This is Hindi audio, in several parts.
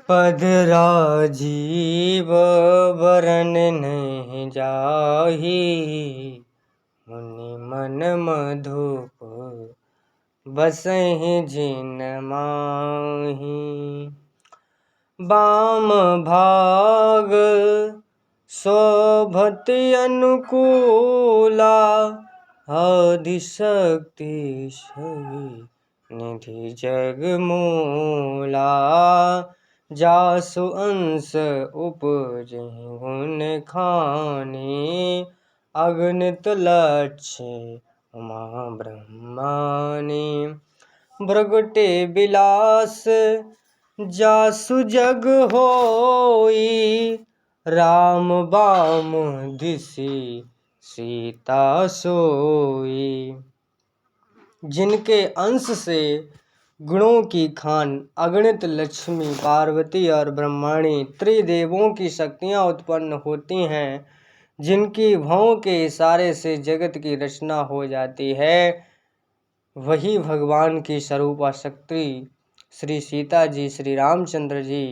पद राजीव बरन नहीं जाही, मुनि मन मधुप बसहि जिन माही। बाम भाग शोभति अनुकूला, आदिशक्ति छवि निधि जग मूला। जासु अंश उपजहि गुण खानी, अगणित लक्ष्य उमा ब्रह्मानी। भृगुटे बिलास जासु जग होई, राम बाम दिसि सीता सोई। जिनके अंश से गुणों की खान अगणित लक्ष्मी, पार्वती और ब्रह्माणी त्रिदेवों की शक्तियाँ उत्पन्न होती हैं, जिनकी भौं के इशारे से जगत की रचना हो जाती है, वही भगवान की स्वरूपा शक्ति श्री सीता जी, श्री रामचंद्र जी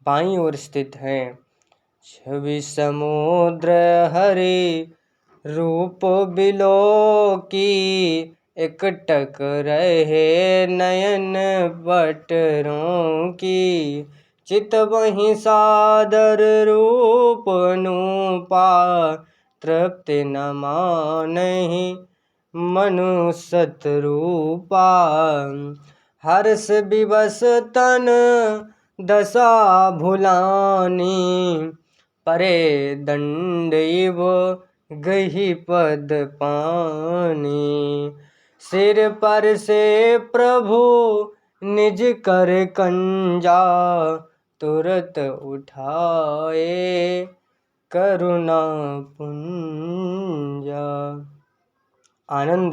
बाईं ओर स्थित हैं। छवि समुद्र हरि रूप बिलोकी, एकटक रहे नयन पटरों की। चित वहीं सादर रूप नूपा, तृप्ति न मानहि मनु सतरूपा। हर्ष विवश तन दशा भुलानी, परे दंड इव गही पद पानी। सिर पर से प्रभु निज कर कंजा, तुरत उठाए करुणा पुंजा। आनंद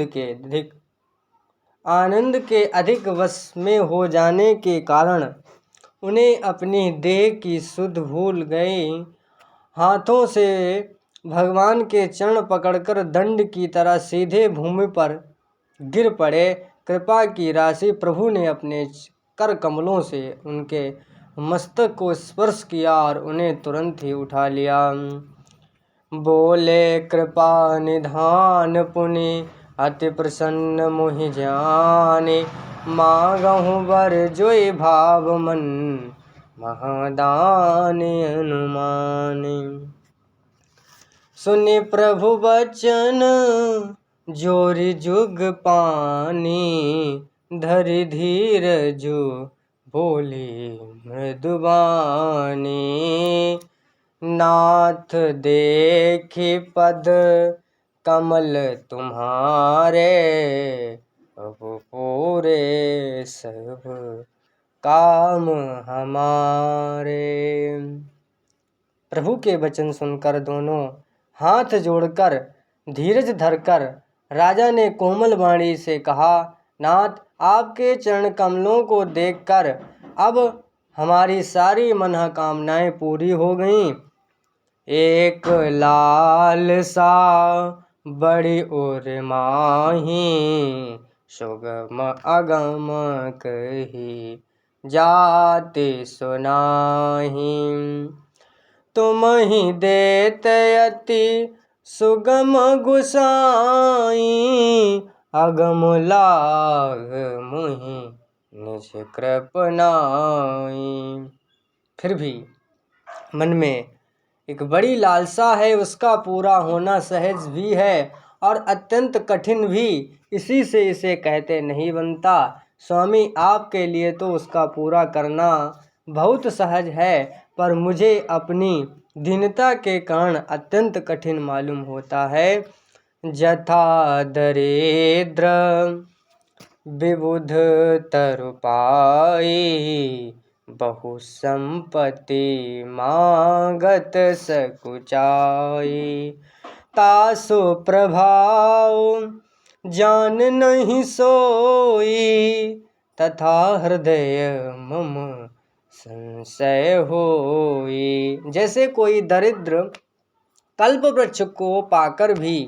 के अधिक वश में हो जाने के कारण उन्हें अपनी देह की सुध भूल गए। हाथों से भगवान के चरण पकड़कर दंड की तरह सीधे भूमि पर गिर पड़े। कृपा की राशि प्रभु ने अपने कर कमलों से उनके मस्तक को स्पर्श किया और उन्हें तुरंत ही उठा लिया। बोले कृपा निधान पुनि, अति प्रसन्न मोहि जाने। मांगहु वर जोई भाव मन, महादान अनुमाने। सुनि प्रभु बचन जोरि जुग पानी, धरि धीरजु बोले मृदुबानी। नाथ देखि पद कमल तुम्हारे, अब पूरे सब काम हमारे। प्रभु के वचन सुनकर दोनों हाथ जोड़कर धीरज धरकर राजा ने कोमल वाणी से कहा, नाथ आपके चरण कमलों को देखकर अब हमारी सारी मनोकामनाएं पूरी हो गईं। एक लाल सा बड़ी और माही, सुगम अगम कही जाते सुनाही। तुम ही देते अति सुगम गुसाई, अगम लाग मुहि निज कृपनाई। फिर भी मन में एक बड़ी लालसा है, उसका पूरा होना सहज भी है और अत्यंत कठिन भी, इसी से इसे कहते नहीं बनता। स्वामी आपके लिए तो उसका पूरा करना बहुत सहज है, पर मुझे अपनी दीनता के कारण अत्यंत कठिन मालूम होता है। जथा दरिद्र विबुध तरु पाई, बहु संपत्ति मांगत सकुचाई। तासु प्रभाव जान नहीं सोई, तथा हृदय मम संशय होई। जैसे कोई दरिद्र कल्प वृक्ष को पाकर भी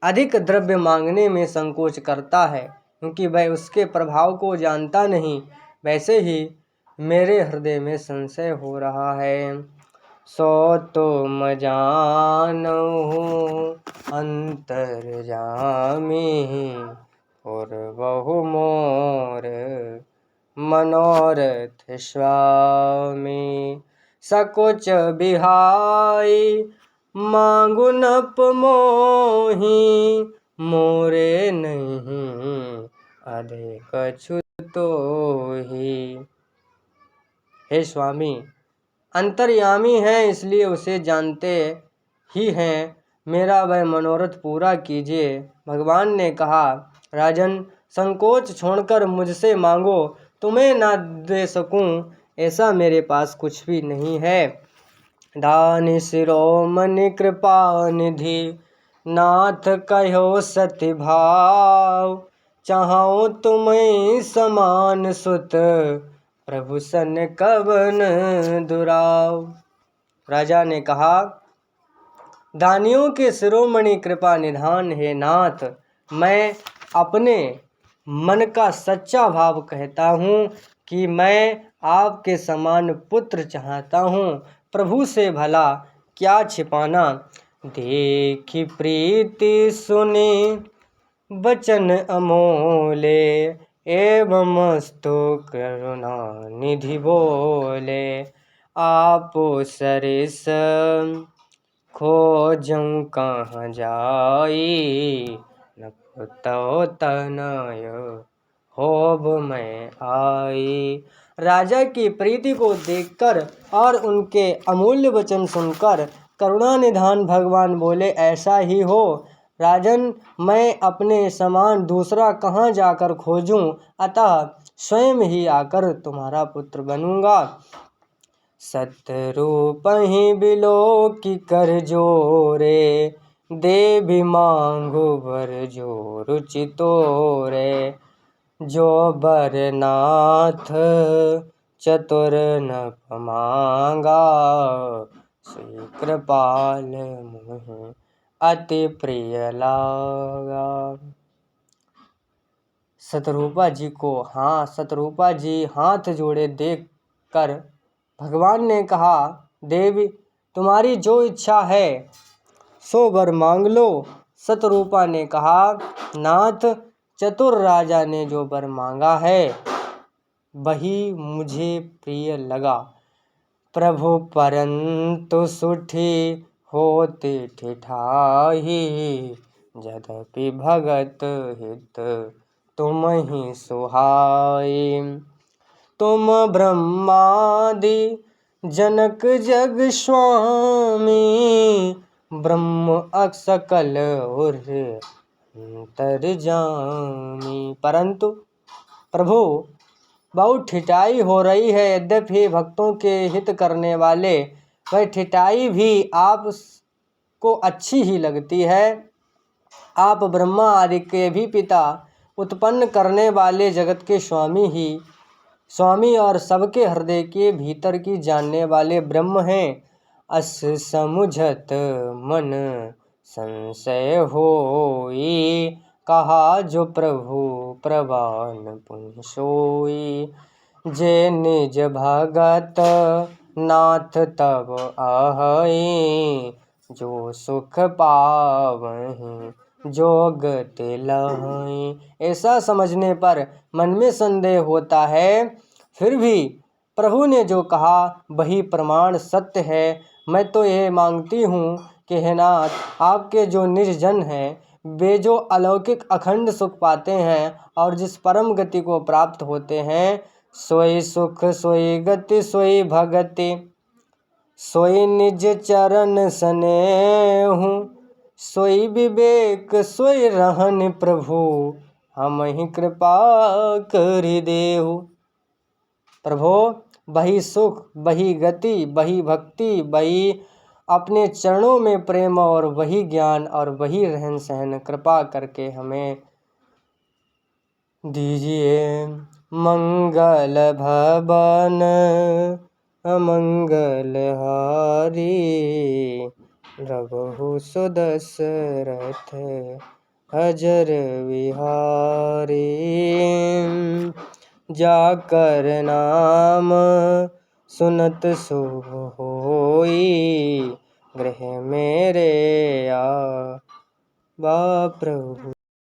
अधिक द्रव्य मांगने में संकोच करता है, क्योंकि वह उसके प्रभाव को जानता नहीं, वैसे ही मेरे हृदय में संशय हो रहा है। सो तुम जानहु अंतर्यामी, और बहु मोर मनोरथ स्वामी। सकुच बिहाई मांगु नप मोहि, मोरे नहीं अधिक छुतोहि। हे स्वामी, अंतर्यामी है इसलिए उसे जानते ही हैं, मेरा वह मनोरथ पूरा कीजिए। भगवान ने कहा, राजन, संकोच छोड़कर मुझसे मांगो, तुम्हें ना दे सकूं ऐसा मेरे पास कुछ भी नहीं है। दान शिरोमणि कृपा निधि, नाथ कहो सति भाव। चाहो तुम्हें समान सुत, प्रभु सन कवन दुराव। राजा ने कहा, दानियों के शिरोमणि कृपा निधान हे नाथ, मैं अपने मन का सच्चा भाव कहता हूँ कि मैं आपके समान पुत्र चाहता हूँ। प्रभु से भला क्या छिपाना। देखी प्रीति सुनी बचन अमोले, एवं मस्तु करुणा निधि बोले। आप सरिस खोजूं कहाँ जाई, न पुतौ तनय होब मैं आई। राजा की प्रीति को देखकर और उनके अमूल्य वचन सुनकर करुणा निधान भगवान बोले, ऐसा ही हो राजन, मैं अपने समान दूसरा कहाँ जाकर खोजूं, अतः स्वयं ही आकर तुम्हारा पुत्र बनूंगा। सतरूप ही बिलो की कर जोरे, देवी मांगो वर जो रुचि तोरे। जो बरनाथ चतुर न मांगा, श्री कृपाल मुहि अति प्रिय लागा। शतरूपा जी हाथ जोड़े देख कर भगवान ने कहा, देवी, तुम्हारी जो इच्छा है सो वर मांग लो। शतरूपा ने कहा, नाथ, चतुर राजा ने जो वर मांगा है वही मुझे प्रिय लगा। प्रभु परंतु सुठी होते ठिठाही, यद्यपि भगत हित तुम ही सुहाई। तुम ब्रह्मादि जनक जग स्वामी, ब्रह्म सकल और अंतर्यामी। परंतु प्रभु, बहुत ठिठाई हो रही है। यद्यपि भक्तों के हित करने वाले, वह ठिठाई भी आपको अच्छी ही लगती है। आप ब्रह्मा आदि के भी पिता, उत्पन्न करने वाले जगत के स्वामी और सबके हृदय के भीतर की जानने वाले ब्रह्म हैं। अस समुझत मन संशय होई, कहा जो प्रभु प्रवान पुनि सोई। जे निज भगत नाथ तब आहई, जो सुख पावहीं जो गति लहई। ऐसा समझने पर मन में संदेह होता है, फिर भी प्रभु ने जो कहा वही प्रमाण सत्य है। मैं तो यह मांगती हूँ कि हे नाथ, आपके जो निज जन हैं वे जो अलौकिक अखंड सुख पाते हैं और जिस परम गति को प्राप्त होते हैं, सोई सुख सोई गति सोई भगति, सोई निज चरण स्नेहु, सोई विवेक सोई रहन प्रभु, हम ही कृपा करि देहु। प्रभो, वही सुख, वही गति, वही भक्ति, वही अपने चरणों में प्रेम और वही ज्ञान और वही रहन सहन कृपा करके हमें दीजिए। मंगल भवन अमंगल हारी, रघु सुदशरथ अजर विहारी। जाकर नाम सुनत शुभ होई, गृह मेरे आवा प्रभु।